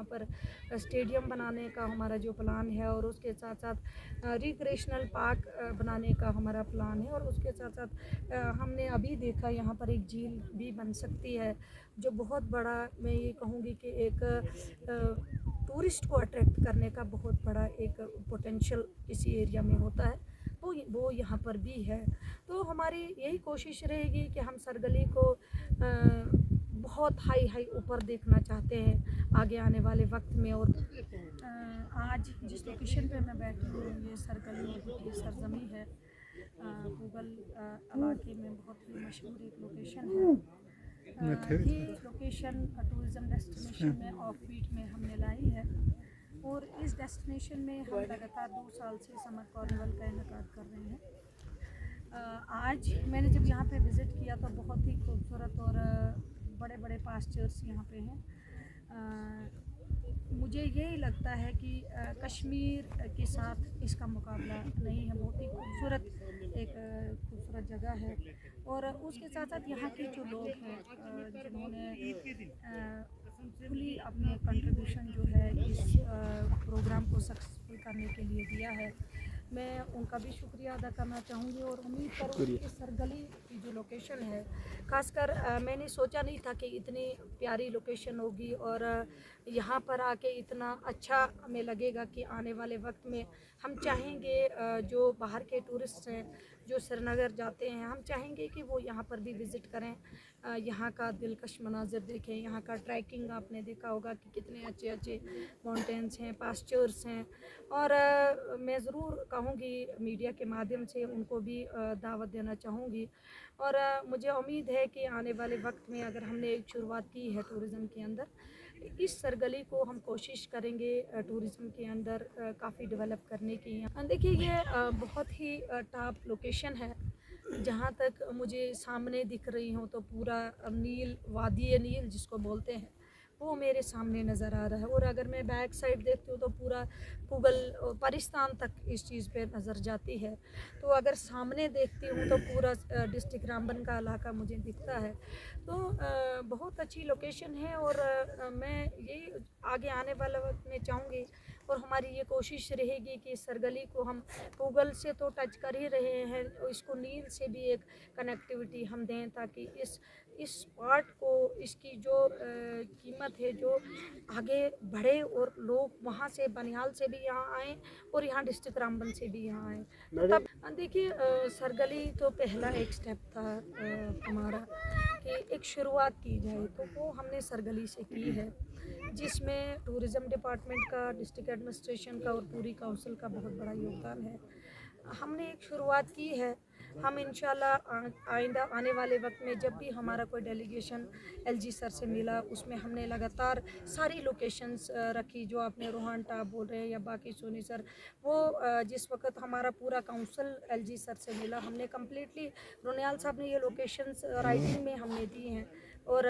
यहाँ पर स्टेडियम बनाने का हमारा जो प्लान है, और उसके साथ साथ रिक्रिएशनल पार्क बनाने का हमारा प्लान है। और उसके साथ साथ हमने अभी देखा यहाँ पर एक झील भी बन सकती है, जो बहुत बड़ा, मैं ये कहूँगी कि एक टूरिस्ट को अट्रैक्ट करने का बहुत बड़ा एक पोटेंशियल किसी एरिया में होता है, वो यहाँ पर भी है। तो हमारी यही कोशिश रहेगी कि हम सरगली को बहुत हाई ऊपर देखना चाहते हैं आगे आने वाले वक्त में। और आज जिस लोकेशन पे मैं बैठी हूँ, ये सरगली की सरजमी है, पूगल इलाके में बहुत ही मशहूर एक लोकेशन है। ये लोकेशन टूरिज़म डेस्टिनेशन में ऑफ बीट में हमने लाई है, और इस डेस्टिनेशन में हम लगातार 2 साल से समर कार्निवल का इनेकाद कर रहे हैं। आज मैंने जब यहाँ पे विज़िट किया तो बहुत ही खूबसूरत और बड़े बड़े पास्चर्स यहाँ पे हैं। मुझे यही लगता है कि कश्मीर के साथ इसका मुकाबला नहीं है। बहुत ही खूबसूरत एक खूबसूरत जगह है, और उसके साथ साथ यहाँ के जो लोग हैं जिन्होंने फुली अपने कंट्रीब्यूशन जो है इस प्रोग्राम को सक्सेसफुल करने के लिए दिया है, मैं उनका भी शुक्रिया अदा करना चाहूँगी। और उम्मीद करूँगी कि सरगली की जो लोकेशन है, खासकर मैंने सोचा नहीं था कि इतनी प्यारी लोकेशन होगी, और यहाँ पर आके इतना अच्छा हमें लगेगा कि आने वाले वक्त में हम चाहेंगे जो बाहर के टूरिस्ट हैं जो श्रीनगर जाते हैं, हम चाहेंगे कि वो यहाँ पर भी विज़िट करें, यहाँ का दिलकश मनाज़र देखें। यहाँ का ट्रैकिंग आपने देखा होगा कि कितने अच्छे अच्छे माउंटेन्स हैं, पास्चर्स हैं। और मैं ज़रूर कहूँगी मीडिया के माध्यम से उनको भी दावत देना चाहूँगी। और मुझे उम्मीद है कि आने वाले वक्त में अगर हमने एक शुरुआत की है टूरिज़म के अंदर, इस सरगली को हम कोशिश करेंगे टूरिज़म के अंदर काफ़ी डेवलप करने की। देखिए, ये बहुत ही टॉप लोकेशन है। जहाँ तक मुझे सामने दिख रही हूँ तो पूरा नील, वादी नील जिसको बोलते हैं, वो मेरे सामने नज़र आ रहा है। और अगर मैं बैक साइड देखती हूँ तो पूरा पूगल पाकिस्तान तक इस चीज़ पे नज़र जाती है। तो अगर सामने देखती हूँ तो पूरा डिस्ट्रिक्ट रामबन का इलाका मुझे दिखता है। तो बहुत अच्छी लोकेशन है, और मैं यही आगे आने वाले वक्त में चाहूँगी, और हमारी ये कोशिश रहेगी कि सरगली को हम पूगल से तो टच कर ही रहे हैं, इसको नील से भी एक कनेक्टिविटी हम दें, ताकि इस पार्ट को, इसकी जो कीमत है, जो आगे बढ़े, और लोग वहाँ से बनिहाल से भी यहाँ आएँ, और यहाँ डिस्ट्रिक्ट रामबन से भी यहाँ आएँ। तो तब देखिए, सरगली तो पहला एक स्टेप था हमारा कि एक शुरुआत की जाए, तो वो हमने सरगली से की है, जिसमें टूरिज़म डिपार्टमेंट का, डिस्ट्रिक्ट एडमिनिस्ट्रेशन का और पूरी काउंसिल का बहुत बड़ा योगदान है। हमने एक शुरुआत की है। हम इंशाल्लाह आइंदा आने वाले वक्त में जब भी हमारा कोई डेलीगेशन एलजी सर से मिला, उसमें हमने लगातार सारी लोकेशंस रखी जो आपने रोहान टाप बोल रहे हैं या बाकी सोनी सर, वो जिस वक्त हमारा पूरा काउंसिल एलजी सर से मिला, हमने कम्प्लीटली, रोनियाल साहब ने ये लोकेशंस राइटिंग में हमने दी हैं। और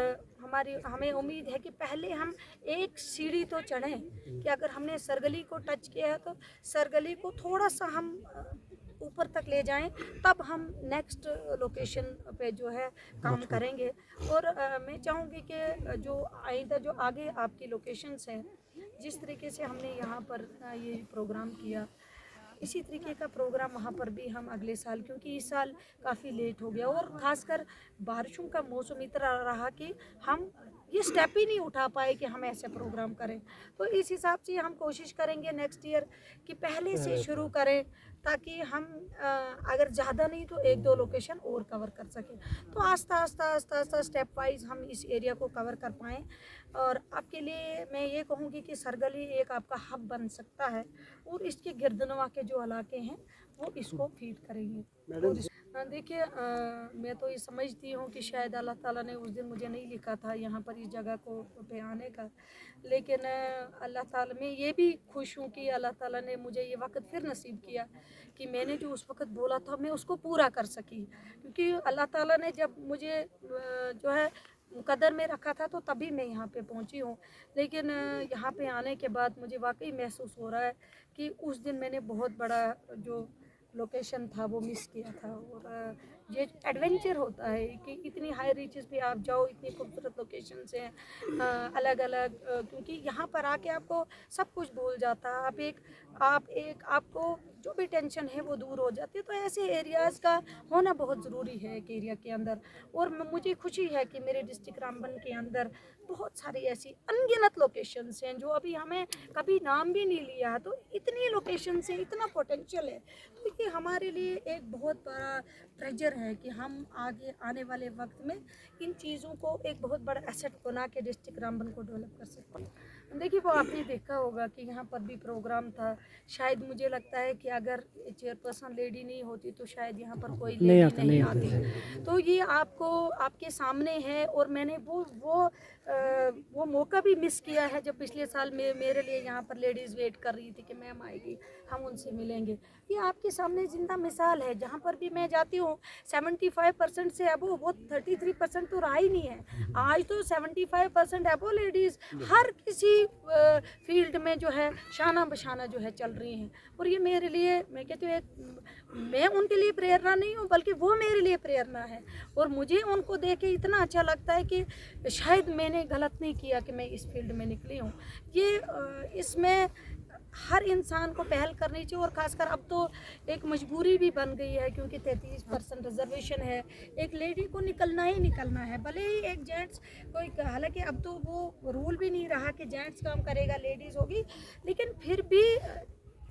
हमें उम्मीद है कि पहले हम एक सीढ़ी तो चढ़ें, कि अगर हमने सरगली को टच किया है तो सरगली को थोड़ा सा हम ऊपर तक ले जाएं, तब हम नेक्स्ट लोकेशन पे जो है काम करेंगे। और मैं चाहूँगी कि जो आइंदा जो आगे आपकी लोकेशंस हैं, जिस तरीके से हमने यहाँ पर ये प्रोग्राम किया, इसी तरीके का प्रोग्राम वहाँ पर भी हम अगले साल, क्योंकि इस साल काफ़ी लेट हो गया, और ख़ासकर बारिशों का मौसम इतना रहा कि हम ये स्टेप ही नहीं उठा पाए कि हम ऐसे प्रोग्राम करें। तो इस हिसाब से हम कोशिश करेंगे नेक्स्ट ईयर कि पहले से शुरू करें, ताकि हम अगर ज़्यादा नहीं तो 1-2 लोकेशन और कवर कर सकें। तो आस्ता स्टेप वाइज हम इस एरिया को कवर कर पाएँ। और आपके लिए मैं ये कहूँगी कि सरगली एक आपका हब बन सकता है, और इसके गिरदनवा के जो इलाके हैं वो इसको फीड करेंगे। और देखिए, मैं तो ये समझती हूँ कि शायद अल्लाह ताला ने उस दिन मुझे नहीं लिखा था यहाँ पर इस जगह को पे आने का, लेकिन अल्लाह ताला, मैं ये भी खुश हूँ कि अल्लाह ताला ने मुझे ये वक्त फिर नसीब किया कि मैंने जो उस वक्त बोला था मैं उसको पूरा कर सकी। क्योंकि अल्लाह ताला ने जब मुझे जो है कदर में रखा था, तो तभी मैं यहाँ पे पहुँची हूँ। लेकिन यहाँ पे आने के बाद मुझे वाकई महसूस हो रहा है कि उस दिन मैंने बहुत बड़ा जो लोकेशन था वो मिस किया था। और ये एडवेंचर होता है कि इतनी हाई रीचेस पे आप जाओ, इतनी खूबसूरत लोकेशंस हैं अलग अलग, क्योंकि यहाँ पर आके आपको सब कुछ भूल जाता है। आप आपको जो भी टेंशन है वो दूर हो जाती है। तो ऐसे एरियाज़ का होना बहुत ज़रूरी है एक एरिया के अंदर। और मुझे खुशी है कि मेरे डिस्ट्रिक्ट रामबन के अंदर बहुत सारी ऐसी अनगिनत लोकेशंस हैं जो अभी हमें कभी नाम भी नहीं लिया है। तो इतनी लोकेशंस हैं, इतना पोटेंशियल है। तो ये हमारे लिए एक बहुत बड़ा ट्रेजर है कि हम आगे आने वाले वक्त में इन चीज़ों को एक बहुत बड़ा एसेट बना के डिस्ट्रिक्ट रामबन को डेवलप कर सकते हैं। देखिए, वो आपने देखा होगा कि यहाँ पर भी प्रोग्राम था। शायद मुझे लगता है कि अगर चेयरपर्सन लेडी नहीं होती तो शायद यहाँ पर कोई लेडी नहीं आती। तो ये आपको आपके सामने है। और मैंने वो मौका भी मिस किया है जब पिछले साल मेरे लिए यहाँ पर लेडीज़ वेट कर रही थी कि मैम आएगी, हम उनसे मिलेंगे। ये आपके सामने जिंदा मिसाल है। जहाँ पर भी मैं जाती हूँ 75% से अबो, वो 33% तो रहा ही नहीं है। आज तो 75% अबो लेडीज़ हर किसी फील्ड में जो है शाना बशाना जो है चल रही हैं। और ये मेरे लिए, मैं कहती हूँ, मैं उनके लिए प्रेरणा नहीं हूँ बल्कि वो मेरे लिए प्रेरणा है। और मुझे उनको देख के इतना अच्छा लगता है कि शायद मैंने गलत नहीं किया कि मैं इस फील्ड में निकली हूँ। ये इसमें हर इंसान को पहल करनी चाहिए। और ख़ासकर अब तो एक मजबूरी भी बन गई है क्योंकि 33% रिजर्वेशन है। एक लेडी को निकलना ही निकलना है, भले ही एक जेंट्स कोई, हालांकि अब तो वो रूल भी नहीं रहा कि जेंट्स काम करेगा लेडीज़ होगी, लेकिन फिर भी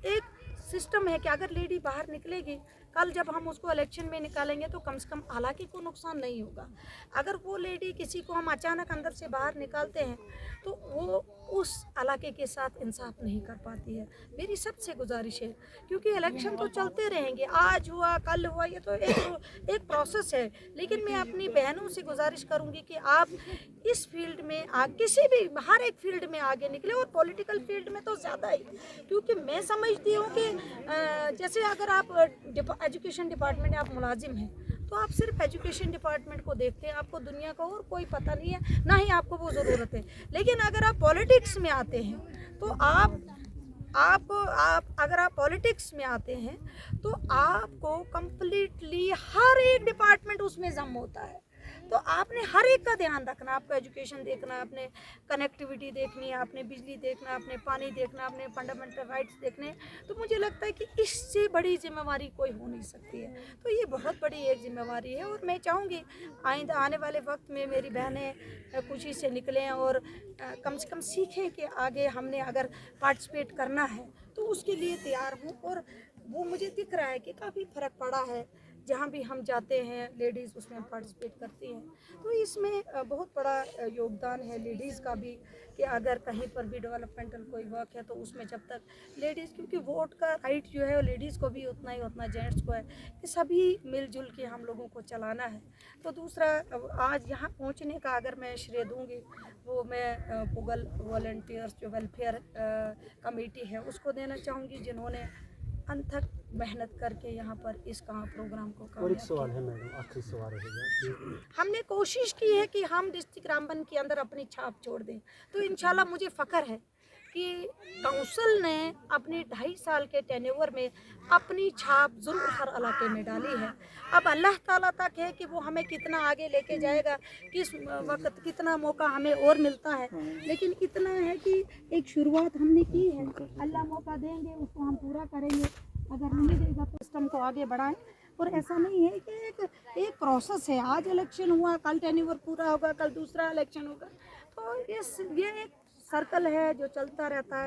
एक सिस्टम है कि अगर लेडी बाहर निकलेगी, कल जब हम उसको इलेक्शन में निकालेंगे तो कम से कम हालांकि को नुकसान नहीं होगा। अगर वो लेडी किसी को हम अचानक अंदर से बाहर निकालते हैं तो वो उस इलाके के साथ इंसाफ नहीं कर पाती है। मेरी सबसे गुजारिश है, क्योंकि इलेक्शन तो चलते रहेंगे, आज हुआ कल हुआ, ये तो एक प्रोसेस है। लेकिन मैं अपनी बहनों से गुजारिश करूँगी कि आप इस फील्ड में किसी भी हर एक फील्ड में आगे निकले, और पॉलिटिकल फील्ड में तो ज़्यादा ही, क्योंकि मैं समझती हूँ कि जैसे अगर आप एजुकेशन डिपार्टमेंट में आप मुलाजिम हैं तो आप सिर्फ एजुकेशन डिपार्टमेंट को देखते हैं, आपको दुनिया का और कोई पता नहीं है, ना ही आपको वो ज़रूरत है। लेकिन अगर आप पॉलिटिक्स में आते हैं तो अगर आप पॉलिटिक्स में आते हैं तो आपको कंप्लीटली हर एक डिपार्टमेंट उसमें जम होता है। तो आपने हर एक का ध्यान रखना, आपको एजुकेशन देखना, आपने कनेक्टिविटी देखनी है, आपने बिजली देखना, आपने पानी देखना, आपने फंडामेंटल राइट्स देखने। तो मुझे लगता है कि इससे बड़ी जिम्मेवारी कोई हो नहीं सकती है। तो ये बहुत बड़ी एक जिम्मेवारी है। और मैं चाहूँगी आइंदा आने वाले वक्त में मेरी बहनें खुशी से निकलें और कम से कम सीखें कि आगे हमने अगर पार्टिसिपेट करना है तो उसके लिए तैयार हूँ। और वो मुझे दिख रहा है कि काफ़ी फ़र्क पड़ा है, जहाँ भी हम जाते हैं लेडीज़ उसमें पार्टिसिपेट करती हैं। तो इसमें बहुत बड़ा योगदान है लेडीज़ का भी, कि अगर कहीं पर भी डेवलपमेंटल कोई वर्क है तो उसमें जब तक लेडीज़, क्योंकि वोट का राइट जो है वो लेडीज़ को भी उतना ही उतना जेंट्स को है, कि सभी मिलजुल के हम लोगों को चलाना है। तो दूसरा, आज यहाँ पहुँचने का अगर मैं श्रेय दूँगी वो मैं पुगल वॉलंटियर्स जो वेलफेयर कमेटी है उसको देना चाहूँगी, जिन्होंने अनथक मेहनत करके यहाँ पर इस प्रोग्राम को और एक सवाल है मैडम, आखिरी सवाल है। हमने कोशिश की है कि हम डिस्ट्रिक्ट रामबन के अंदर अपनी छाप छोड़ दें। तो इंशाल्लाह मुझे फ़ख्र है कि काउंसिल ने अपने 2.5 साल के टेन्योर में अपनी छाप ज़रूर हर इलाके में डाली है। अब अल्लाह ताला तक है कि वो हमें कितना आगे लेके जाएगा, किस वक्त कितना मौका हमें और मिलता है। लेकिन इतना है कि एक शुरुआत हमने की है, अल्लाह मौका देंगे उसको हम पूरा करेंगे, अगर नहीं देगा तो सिस्टम को आगे बढ़ाएं। और ऐसा नहीं है कि एक प्रोसेस है, आज इलेक्शन हुआ कल टेन्योर पूरा होगा, कल दूसरा इलेक्शन होगा। तो ये एक सर्कल है जो चलता रहता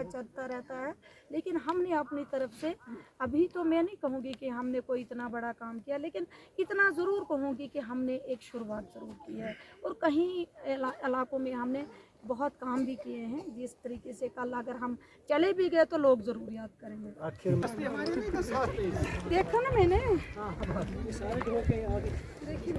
है। लेकिन हमने अपनी तरफ से, अभी तो मैं नहीं कहूँगी कि हमने कोई इतना बड़ा काम किया, लेकिन इतना ज़रूर कहूँगी कि हमने एक शुरुआत ज़रूर की है। और कहीं इलाकों में हमने बहुत काम भी किए हैं, जिस तरीके से कल अगर हम चले भी गए तो लोग ज़रूर याद करेंगे। आखिर देखो ना मैंने, देखिए